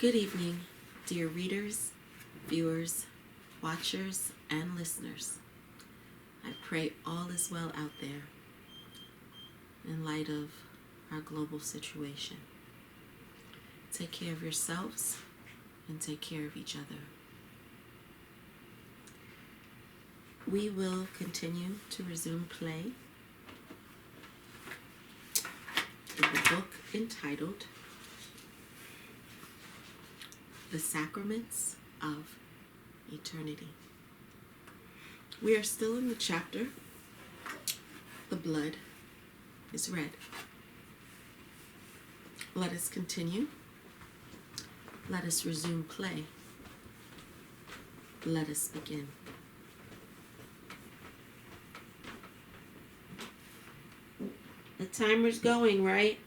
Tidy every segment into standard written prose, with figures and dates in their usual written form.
Good evening, dear readers, viewers, watchers, and listeners. I pray all is well out there in light of our global situation. Take care of yourselves and take care of each other. We will continue to resume play in the book entitled The Sacraments of Eternity. We are still in the chapter, The Blood is Red. Let us continue. Let us resume play. Let us begin. The timer's going, right?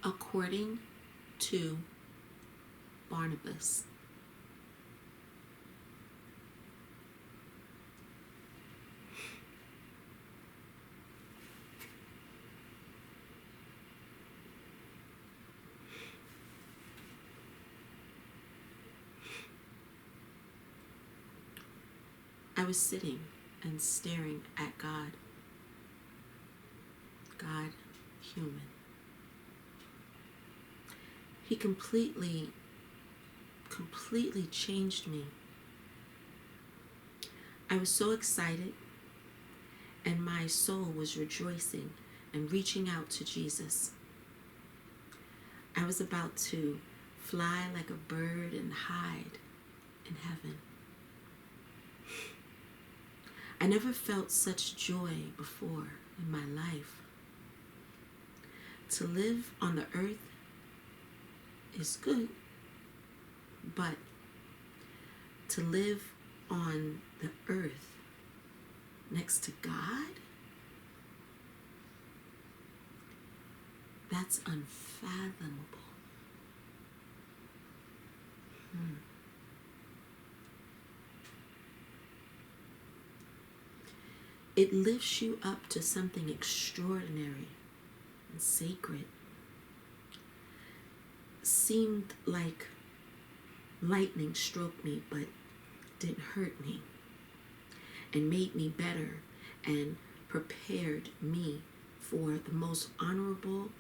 According to Barnabas. I was sitting and staring at God. God, human. He completely changed me. I was so excited, and my soul was rejoicing and reaching out to Jesus. I was about to fly like a bird and hide in heaven. I never felt such joy before in my life. To live on the earth is good, but to live on the earth next to God, that's unfathomable. It lifts you up to something extraordinary and sacred. Seemed like lightning struck me, but didn't hurt me, and made me better and prepared me for the most honorable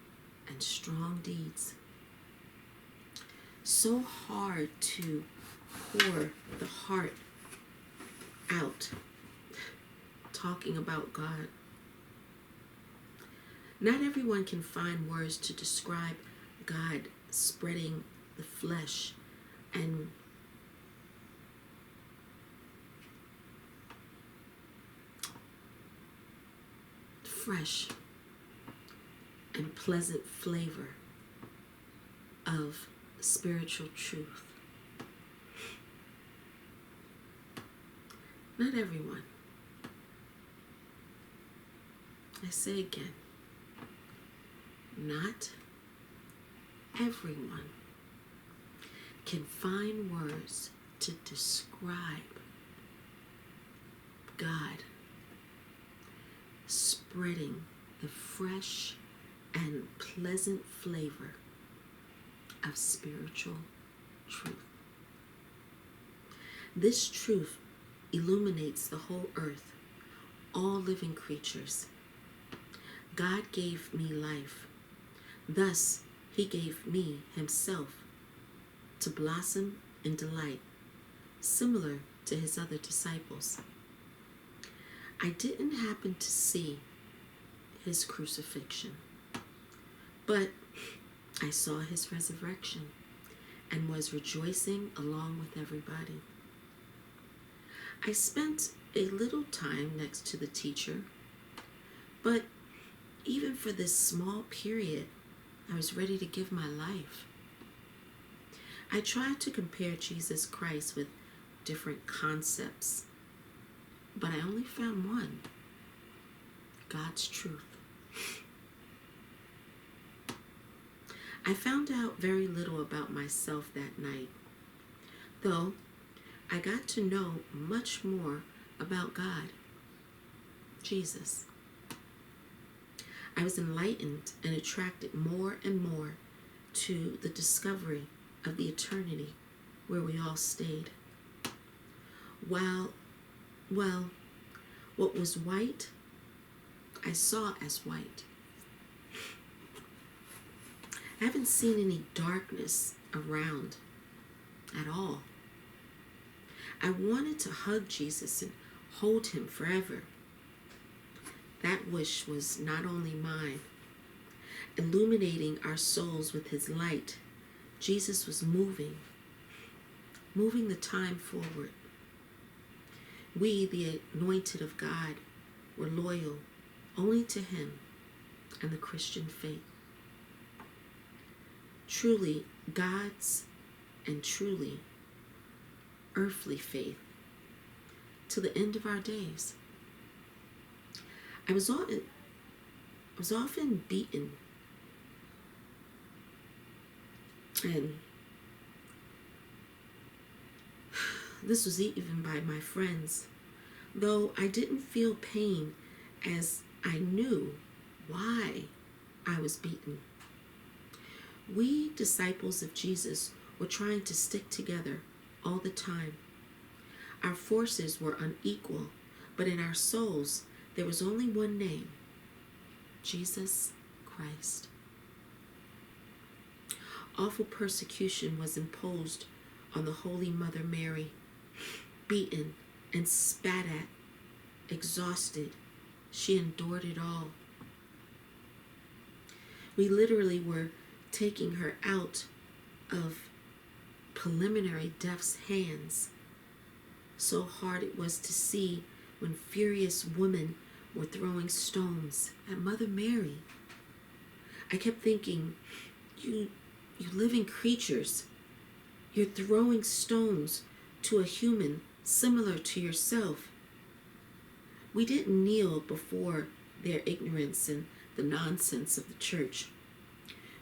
and strong deeds. So hard to pour the heart out talking about God. Not everyone can find words to describe God spreading the flesh and fresh and pleasant flavor of spiritual truth. Not everyone. I say again, not everyone can find words to describe God spreading the fresh and pleasant flavor of spiritual truth. This truth illuminates the whole earth, all living creatures. God gave me life. Thus, He gave me Himself to blossom in delight, similar to His other disciples. I didn't happen to see His crucifixion, but I saw His resurrection and was rejoicing along with everybody. I spent a little time next to the teacher, but even for this small period, I was ready to give my life. I tried to compare Jesus Christ with different concepts, but I only found one: God's truth. I found out very little about myself that night, though I got to know much more about God, Jesus. I was enlightened and attracted more and more to the discovery of the eternity where we all stayed. Well, what was white, I saw as white. I haven't seen any darkness around at all. I wanted to hug Jesus and hold him forever. That wish was not only mine. Illuminating our souls with his light, Jesus was moving the time forward. We, the anointed of God, were loyal only to him and the Christian faith. Truly God's and truly earthly faith to the end of our days. I was often beaten and this was even by my friends, though I didn't feel pain as I knew why I was beaten. We, disciples of Jesus, were trying to stick together all the time. Our forces were unequal, but in our souls there was only one name: Jesus Christ. Awful persecution was imposed on the Holy Mother Mary. Beaten and spat at, exhausted, she endured it all. We literally were taking her out of preliminary death's hands. So hard it was to see when furious women were throwing stones at Mother Mary. I kept thinking, you living creatures, you're throwing stones to a human similar to yourself. We didn't kneel before their ignorance and the nonsense of the church.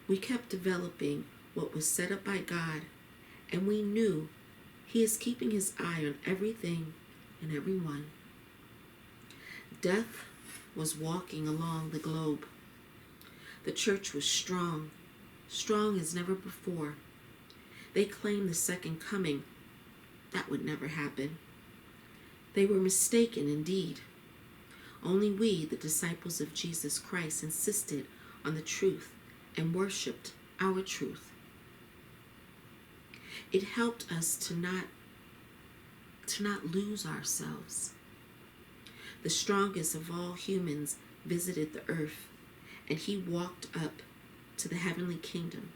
We kept developing what was set up by God, and we knew he is keeping his eye on everything and everyone. Death was walking along the globe. The church was strong as never before. They claimed the second coming. That would never happen. They were mistaken indeed. Only we, the disciples of Jesus Christ, insisted on the truth and worshiped our truth. It helped us to not lose ourselves. The strongest of all humans visited the earth, and he walked up to the heavenly kingdom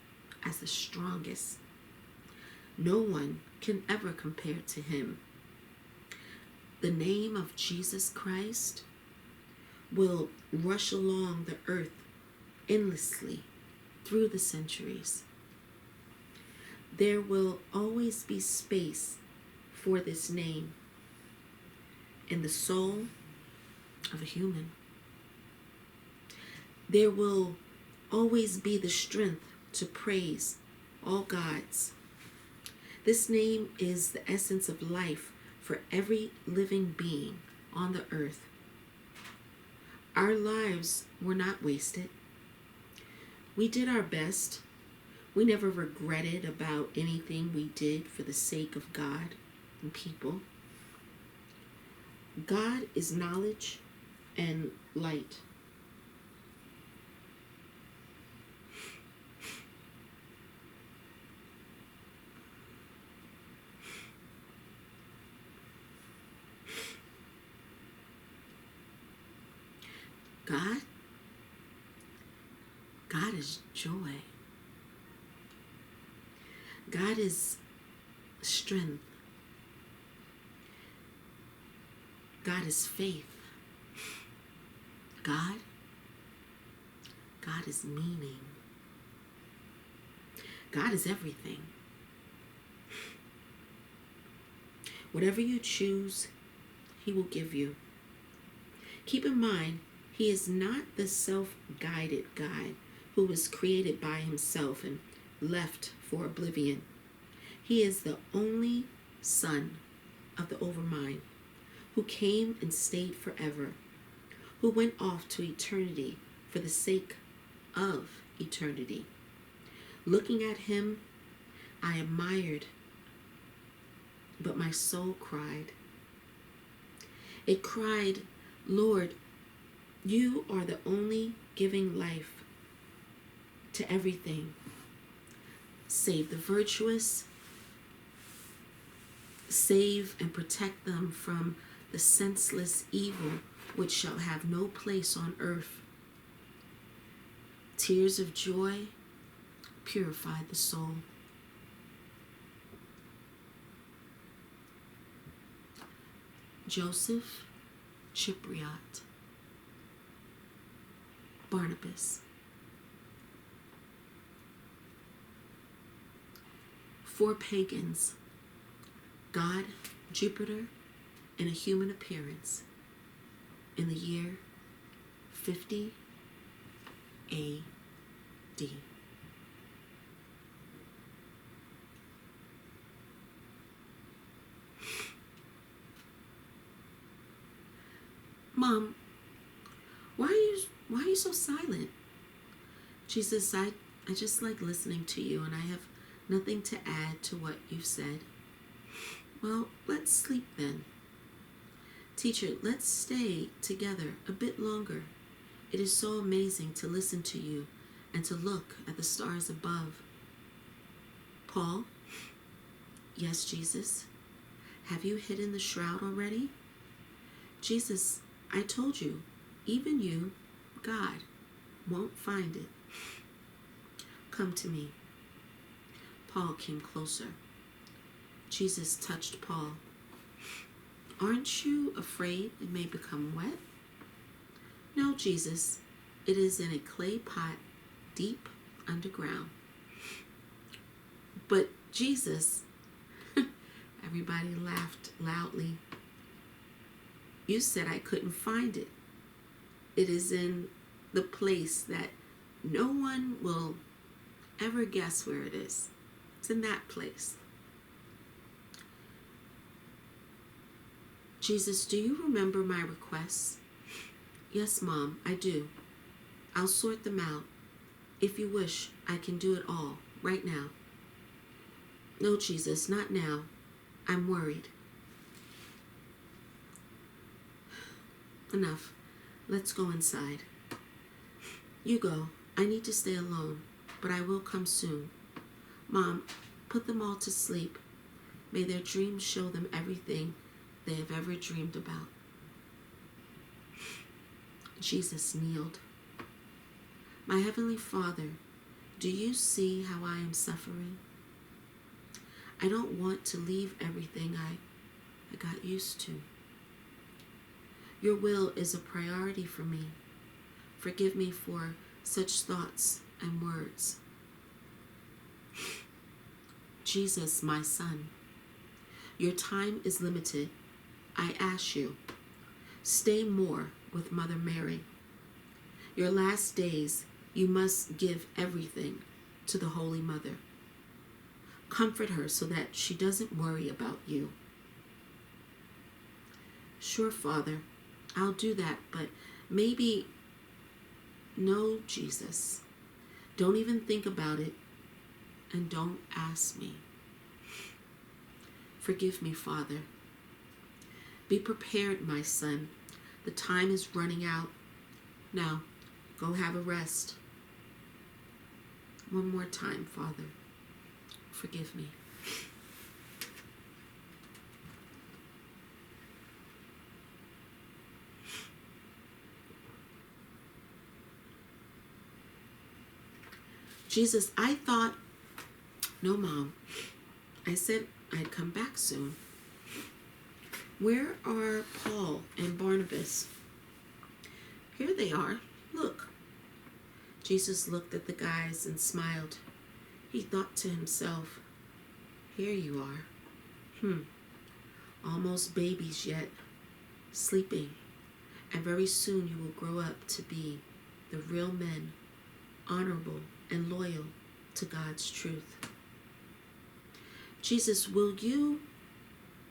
as the strongest. No one can ever compare to him. The name of Jesus Christ will rush along the earth endlessly through the centuries. There will always be space for this name in the soul of a human. There will always be the strength to praise all gods. This name is the essence of life for every living being on the earth. Our lives were not wasted. We did our best. We never regretted about anything we did for the sake of God and people. God is knowledge and light. God is joy. God is strength. God is faith. God is meaning. God is everything. Whatever you choose, he will give you. Keep in mind, he is not the self-guided guy who was created by himself and left for oblivion. He is the only Son of the Overmind who came and stayed forever, who went off to eternity for the sake of eternity. Looking at him, I admired, but my soul cried. It cried, Lord, you are the only giving life to everything. Save the virtuous, save and protect them from the senseless evil which shall have no place on earth. Tears of joy purify the soul. Joseph, Cypriot, Barnabas. 4 pagans, God, Jupiter, in a human appearance, in the year 50 A.D. Mom, why are you so silent? Jesus, I just like listening to you, and I have nothing to add to what you've said. Well, let's sleep then. Teacher, let's stay together a bit longer. It is so amazing to listen to you and to look at the stars above. Paul, yes, Jesus. Have you hidden the shroud already? Jesus, I told you, even you, God, won't find it. Come to me. Paul came closer. Jesus touched Paul. Aren't you afraid it may become wet? No, Jesus, it is in a clay pot deep underground. But Jesus, everybody laughed loudly. You said I couldn't find it. It is in the place that no one will ever guess where it is. It's in that place. Jesus, do you remember my requests? Yes, Mom, I do. I'll sort them out. If you wish, I can do it all, right now. No, Jesus, not now. I'm worried. Enough. Let's go inside. You go. I need to stay alone, but I will come soon. Mom, put them all to sleep. May their dreams show them everything they have ever dreamed about. Jesus kneeled. My Heavenly Father, do you see how I am suffering? I don't want to leave everything I got used to. Your will is a priority for me. Forgive me for such thoughts and words. Jesus, my son, your time is limited. I ask you, stay more with Mother Mary. Your last days, you must give everything to the Holy Mother. Comfort her so that she doesn't worry about you. Sure, Father, I'll do that, but maybe, no, Jesus. Don't even think about it, and don't ask me. Forgive me, Father. Be prepared, my son. The time is running out. Now, go have a rest. One more time, Father. Forgive me. Jesus, I thought, no, Mom. I said I'd come back soon. Where are Paul and Barnabas? Here they are. Look. Jesus looked at the guys and smiled. He thought to himself, here you are. almost babies yet, sleeping, and very soon you will grow up to be the real men, honorable and loyal to God's truth. Jesus, will you?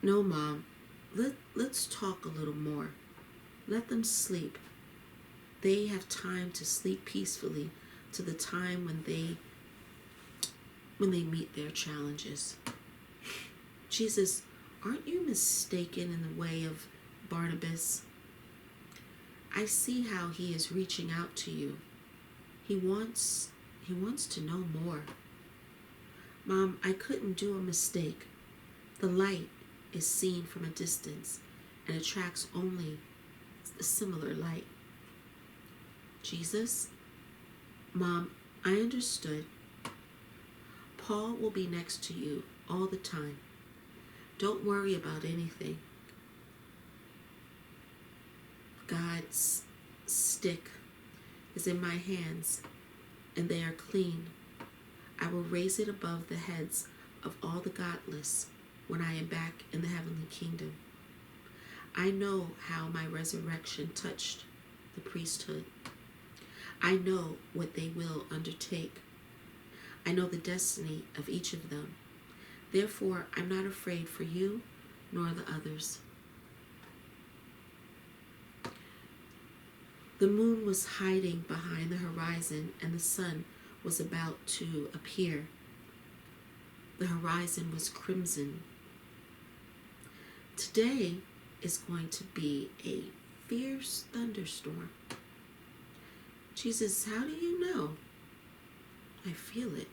No, Mom. Let's talk a little more. Let them sleep. They have time to sleep peacefully to the time when they meet their challenges. Jesus, aren't you mistaken in the way of Barnabas? I see how he is reaching out to you. He wants to know more. Mom, I couldn't do a mistake. The light is seen from a distance and attracts only a similar light. Jesus, Mom, I understood. Paul will be next to you all the time. Don't worry about anything. God's stick is in my hands, and they are clean. I will raise it above the heads of all the godless when I am back in the heavenly kingdom. I know how my resurrection touched the priesthood. I know what they will undertake. I know the destiny of each of them. Therefore, I'm not afraid for you nor the others. The moon was hiding behind the horizon, and the sun was about to appear. The horizon was crimson. Today is going to be a fierce thunderstorm. Jesus, how do you know? I feel it.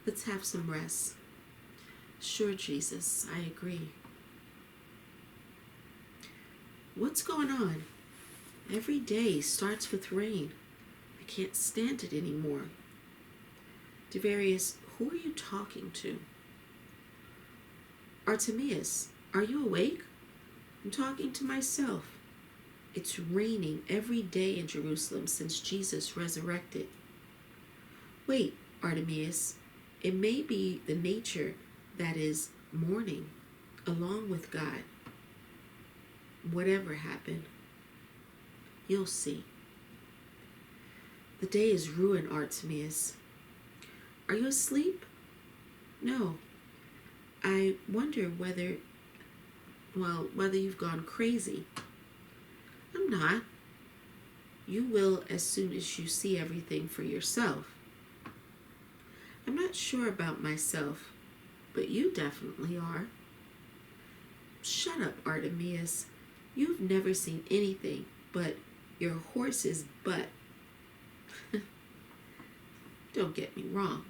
Let's have some rest. Sure, Jesus, I agree. What's going on? Every day starts with rain. I can't stand it anymore. Devarius, who are you talking to? Artemius, are you awake? I'm talking to myself. It's raining every day in Jerusalem since Jesus resurrected. Wait, Artemius, it may be the nature that is mourning along with God. Whatever happened, you'll see. The day is ruined, Artemius. Are you asleep? No. I wonder whether you've gone crazy. I'm not. You will as soon as you see everything for yourself. I'm not sure about myself, but you definitely are. Shut up, Artemius. You've never seen anything but your horse's butt. Don't get me wrong.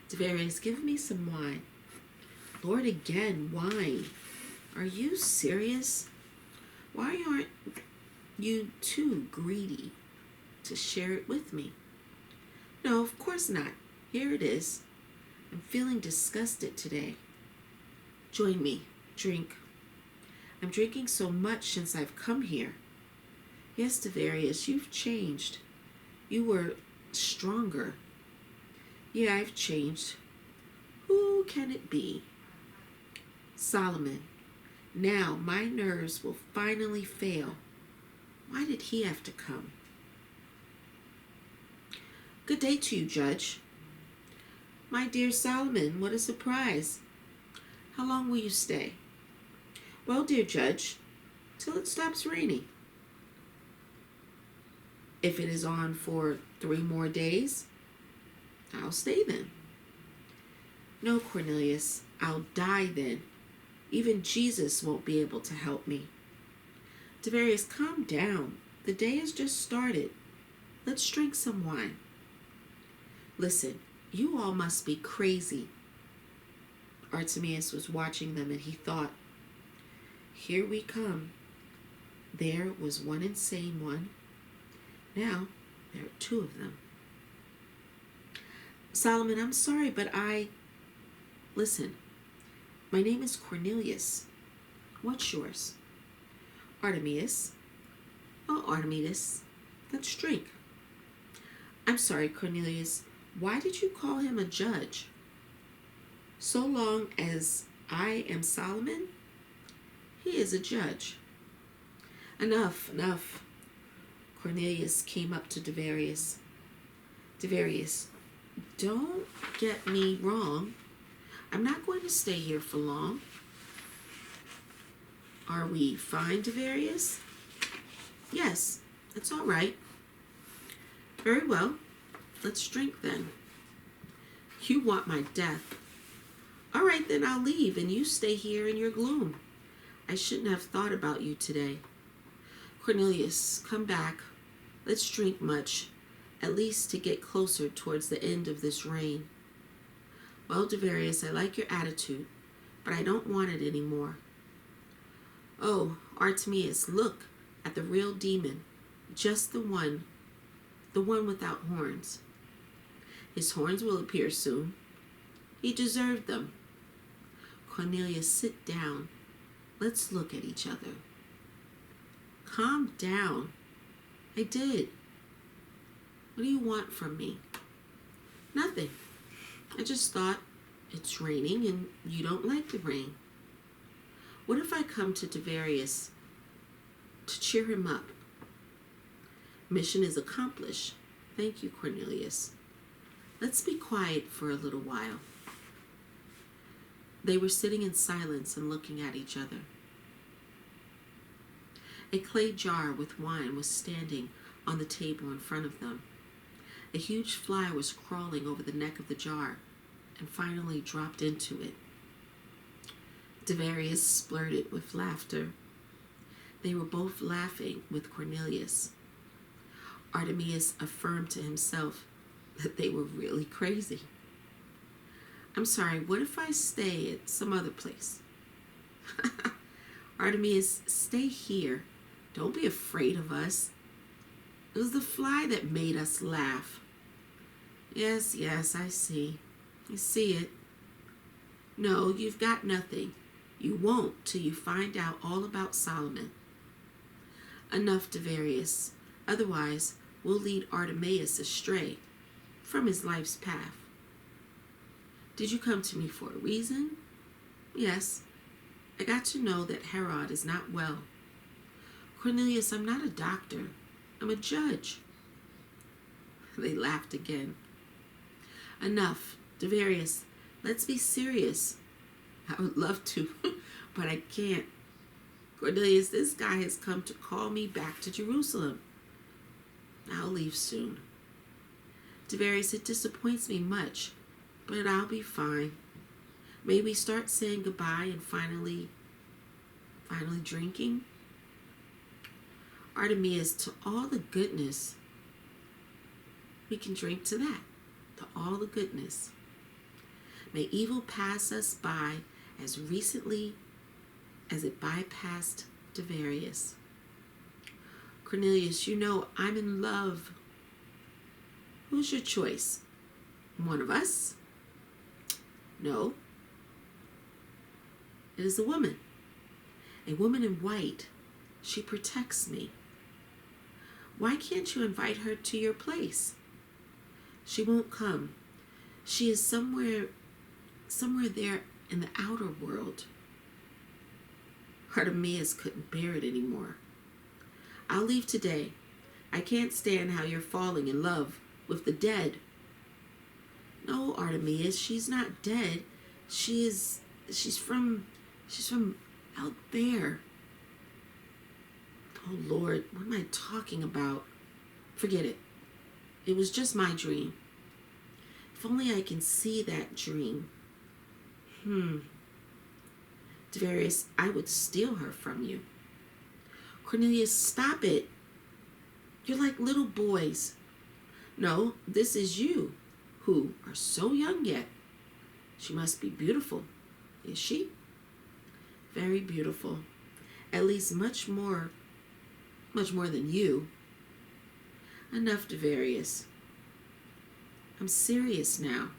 Devarius, give me some wine. Lord, again, wine. Are you serious? Why aren't you too greedy to share it with me? No, of course not. Here it is. I'm feeling disgusted today. Join me. Drink. I'm drinking so much since I've come here. Yes, Devarius, you've changed. You were stronger. Yeah, I've changed. Who can it be? Solomon. Now my nerves will finally fail. Why did he have to come? Good day to you, Judge. My dear Solomon, what a surprise. How long will you stay? Well, dear Judge, till it stops raining. If it is on for 3 more days, I'll stay then. No, Cornelius, I'll die then. Even Jesus won't be able to help me. Devarius, calm down. The day has just started. Let's drink some wine. Listen, you all must be crazy. Artemius was watching them and he thought, here we come. There was one insane one. Now there are 2 of them. Solomon, I'm sorry, but Listen, my name is Cornelius. What's yours? Artemius. Oh, Artemius. Let's drink. I'm sorry, Cornelius. Why did you call him a judge? So long as I am Solomon, he is a judge. Enough, enough. Cornelius came up to Devarius. Devarius, don't get me wrong. I'm not going to stay here for long. Are we fine, Devarius? Yes, it's all right. Very well. Let's drink then. You want my death. All right, then I'll leave and you stay here in your gloom. I shouldn't have thought about you today. Cornelius, come back. Let's drink much, at least to get closer towards the end of this reign. Well, Devarius, I like your attitude, but I don't want it anymore. Oh, Artemius, look at the real demon, just the one without horns. His horns will appear soon. He deserved them. Cornelius, sit down. Let's look at each other. Calm down. I did. What do you want from me? Nothing. I just thought it's raining and you don't like the rain. What if I come to Devarius to cheer him up? Mission is accomplished. Thank you, Cornelius. Let's be quiet for a little while. They were sitting in silence and looking at each other. A clay jar with wine was standing on the table in front of them. A huge fly was crawling over the neck of the jar and finally dropped into it. Devarius splurted with laughter. They were both laughing with Cornelius. Artemius affirmed to himself that they were really crazy. I'm sorry, what if I stay at some other place? Artemius, stay here. Don't be afraid of us. It was the fly that made us laugh. Yes, I see. I see it. No, you've got nothing. You won't till you find out all about Solomon. Enough, Devarius. Otherwise, we'll lead Artemius astray from his life's path. Did you come to me for a reason? Yes. I got to know that Herod is not well. Cornelius, I'm not a doctor. I'm a judge. They laughed again. Enough. Devarius, let's be serious. I would love to, but I can't. Cornelius, this guy has come to call me back to Jerusalem. I'll leave soon. Devarius, it disappoints me much, but I'll be fine. May we start saying goodbye and finally drinking? Artemius, to all the goodness. We can drink to that, to all the goodness. May evil pass us by as recently as it bypassed Devarius. Cornelius, you know I'm in love. Who's your choice? One of us? No. It is a woman. A woman in white. She protects me. Why can't you invite her to your place? She won't come. She is somewhere there in the outer world. Artemius couldn't bear it anymore. I'll leave today. I can't stand how you're falling in love with the dead. No, Artemius, she's not dead. She's from out there. Oh Lord, what am I talking about? Forget it. It was just my dream. If only I can see that dream. Devarius, I would steal her from you. Cornelius, stop it. You're like little boys. No, this is you, who are so young yet. She must be beautiful. Is she? Very beautiful. At least much more than you. Enough, Devarius. I'm serious now.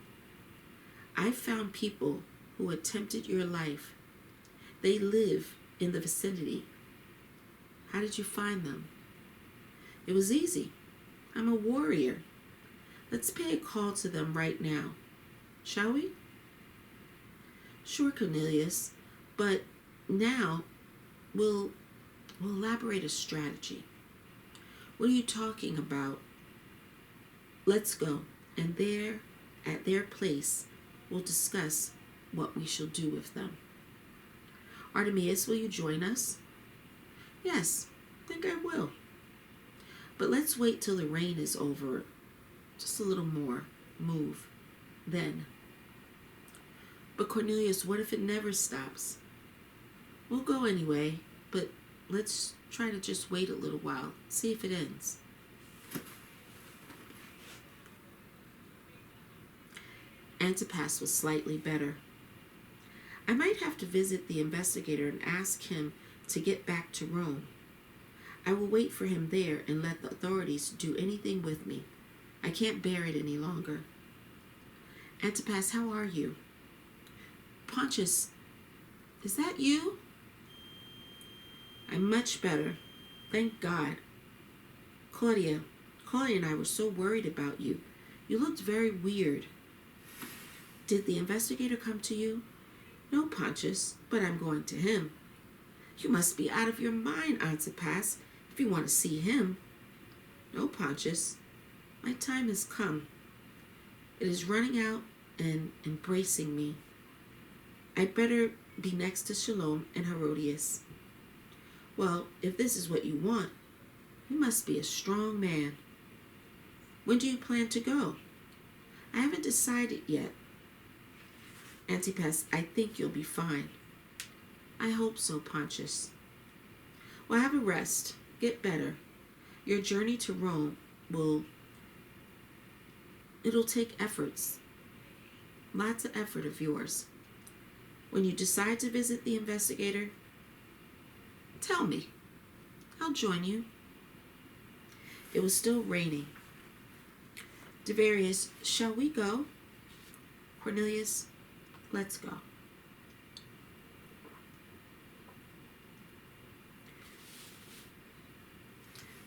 I've found people who attempted your life. They live in the vicinity. How did you find them? It was easy. I'm a warrior. Let's pay a call to them right now. Shall we? Sure, Cornelius, but now we'll, we'll elaborate a strategy. What are you talking about? Let's go, and there, at their place, we'll discuss what we shall do with them. Artemius, will you join us? Yes, I think I will. But let's wait till the rain is over. Just a little more. Move. Then. But Cornelius, what if it never stops? We'll go anyway, but let's try to just wait a little while. See if it ends. Antipas was slightly better. I might have to visit the investigator and ask him to get back to Rome. I will wait for him there and let the authorities do anything with me. I can't bear it any longer. Antipas, how are you? Pontius, is that you? I'm much better. Thank God. Claudia and I were so worried about you. You looked very weird. Did the investigator come to you? No, Pontius, but I'm going to him. You must be out of your mind, Antipas, if you want to see him. No, Pontius, my time has come. It is running out and embracing me. I'd better be next to Shalom and Herodias. Well, if this is what you want, you must be a strong man. When do you plan to go? I haven't decided yet. Antipas, I think you'll be fine. I hope so, Pontius. Well, have a rest. Get better. Your journey to Rome it'll take efforts. Lots of effort of yours. When you decide to visit the investigator, tell me. I'll join you. It was still raining. Devarius, shall we go? Cornelius, let's go.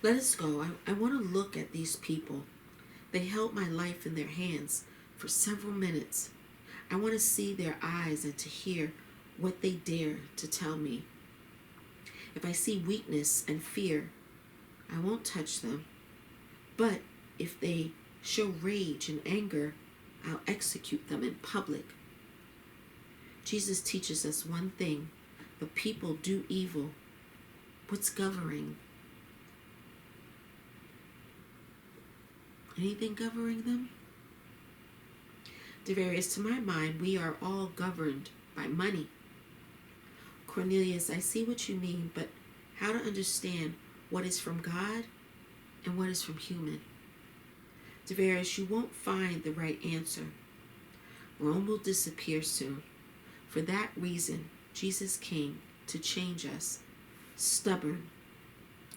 Let us go. I want to look at these people. They held my life in their hands for several minutes. I want to see their eyes and to hear what they dare to tell me. If I see weakness and fear, I won't touch them. But if they show rage and anger, I'll execute them in public. Jesus teaches us one thing: but people do evil. What's governing? Anything governing them? Devarius, to my mind, we are all governed by money. Cornelius, I see what you mean, but how to understand what is from God and what is from human? Devarius, you won't find the right answer. Rome will disappear soon. For that reason, Jesus came to change us, stubborn,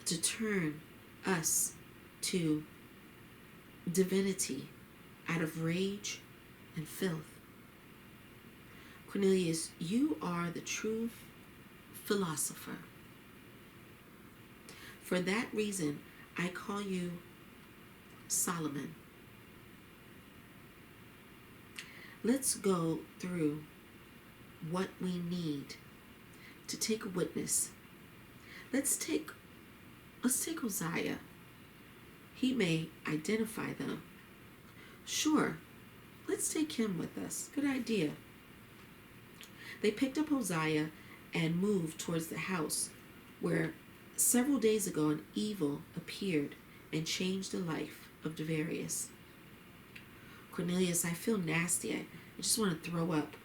to turn us to divinity out of rage and filth. Cornelius, you are the true philosopher. For that reason, I call you Solomon. Let's go through what we need to take a witness. Let's take Uzziah. He may identify them. Sure, let's take him with us. Good idea. They picked up Uzziah and moved towards the house where several days ago an evil appeared and changed the life of Devarius. Cornelius, I feel nasty. I just want to throw up.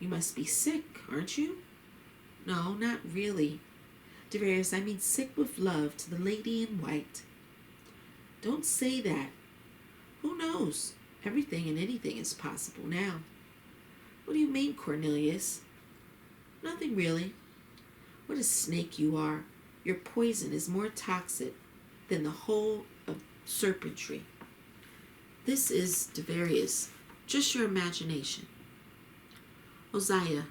You must be sick, aren't you? No, not really. Devarius, I mean sick with love to the lady in white. Don't say that. Who knows? Everything and anything is possible now. What do you mean, Cornelius? Nothing really. What a snake you are. Your poison is more toxic than the whole of serpentry. This is Devarius, just your imagination. Uzziah,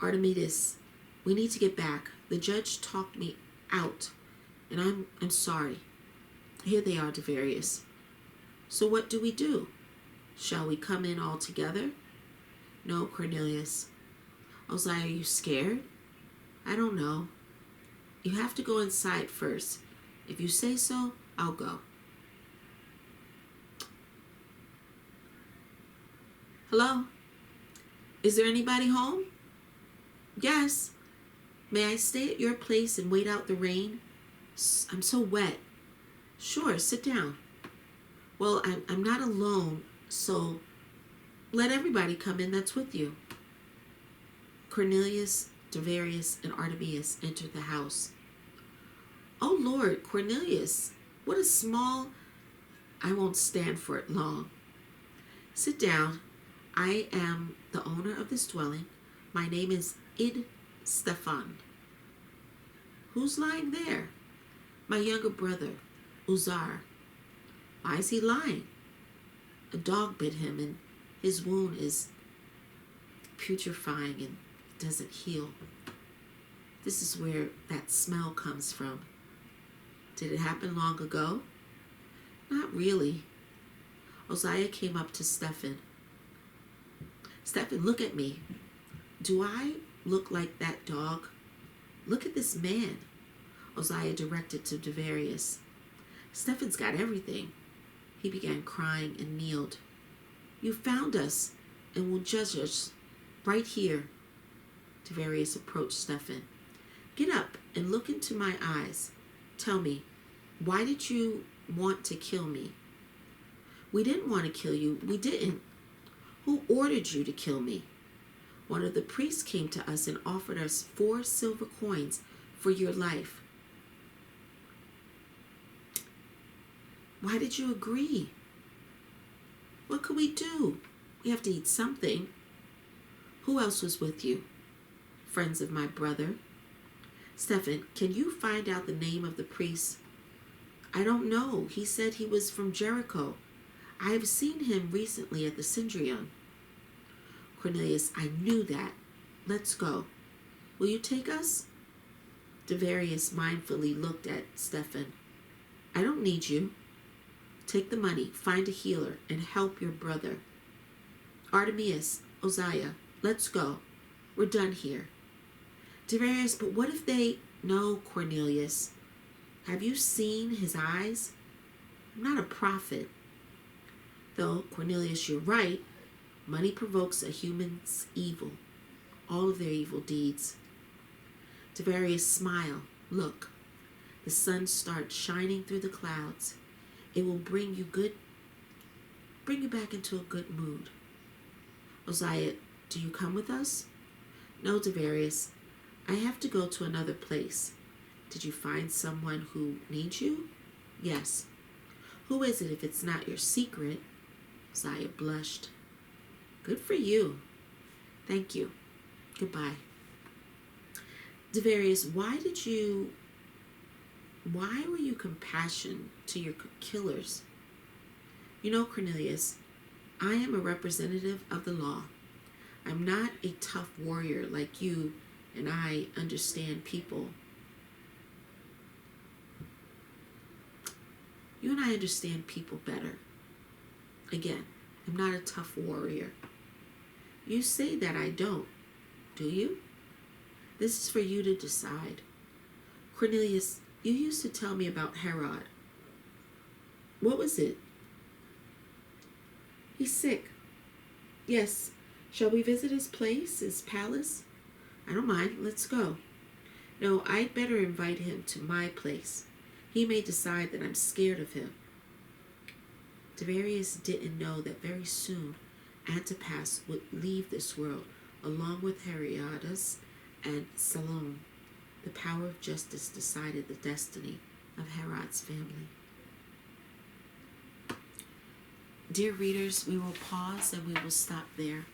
Artemides, we need to get back. The judge talked me out, and I'm sorry. Here they are, Devarius. So what do we do? Shall we come in all together? No, Cornelius. Ozai, are you scared? I don't know. You have to go inside first. If you say so, I'll go. Hello? Is there anybody home? Yes. May I stay at your place and wait out the rain? I'm so wet. Sure, sit down. Well, I'm not alone, so let everybody come in that's with you. Cornelius, Devarius, and Artemius entered the house. Oh, Lord, Cornelius, what a small... I won't stand for it long. Sit down. I am the owner of this dwelling. My name is Id Stefan. Who's lying there? My younger brother, Uzar. Why is he lying? A dog bit him and his wound is putrefying and doesn't heal. This is where that smell comes from. Did it happen long ago? Not really. Uzziah came up to Stephen. Stephen, look at me. Do I look like that dog? Look at this man. Uzziah directed to Devarius. Stephen's got everything. He began crying and kneeled. You found us and will judge us right here. Devarius approached Stephen. Get up and look into my eyes. Tell me, why did you want to kill me? We didn't want to kill you. We didn't. Who ordered you to kill me? One of the priests came to us and offered us 4 silver coins for your life. Why did you agree? What could we do? We have to eat something. Who else was with you? Friends of my brother. Stephen, can you find out the name of the priest? I don't know. He said he was from Jericho. I have seen him recently at the Syndrion. Cornelius, I knew that. Let's go. Will you take us? Devarius mindfully looked at Stephen. I don't need you. Take the money, find a healer, and help your brother. Artemius, Uzziah, let's go. We're done here. Devarius, but what if they... No, Cornelius. Have you seen his eyes? I'm not a prophet. Though, Cornelius, you're right. Money provokes a human's evil. All of their evil deeds. Devarius, smile. Look. The sun starts shining through the clouds. It will bring you back into a good mood. Uzziah, do you come with us? No, Devarius. I have to go to another place. Did you find someone who needs you? Yes. Who is it if it's not your secret? Uzziah blushed. Good for you. Thank you. Goodbye. Devarius, why were you compassionate to your killers? You know, Cornelius, I am a representative of the law. I'm not a tough warrior like you, and I understand people. You and I understand people better. Again, I'm not a tough warrior. You say that I don't, do you? This is for you to decide. Cornelius, you used to tell me about Herod. What was it? He's sick. Yes. Shall we visit his place, his palace? I don't mind. Let's go. No, I'd better invite him to my place. He may decide that I'm scared of him. Devarius didn't know that very soon Antipas would leave this world along with Herodias and Salome. The power of justice decided the destiny of Herod's family. Dear readers, we will pause and we will stop there.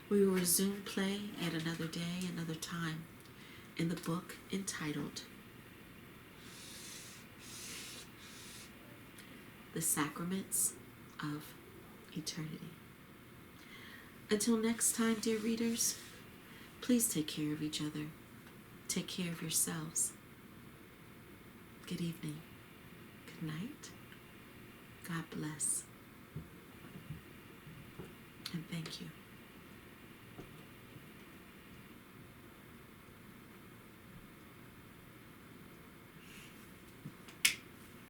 We will resume play at another day, another time, in the book entitled The Sacraments of Eternity. Until next time, dear readers, please take care of each other. Take care of yourselves. Good evening. Good night. God bless. And thank you.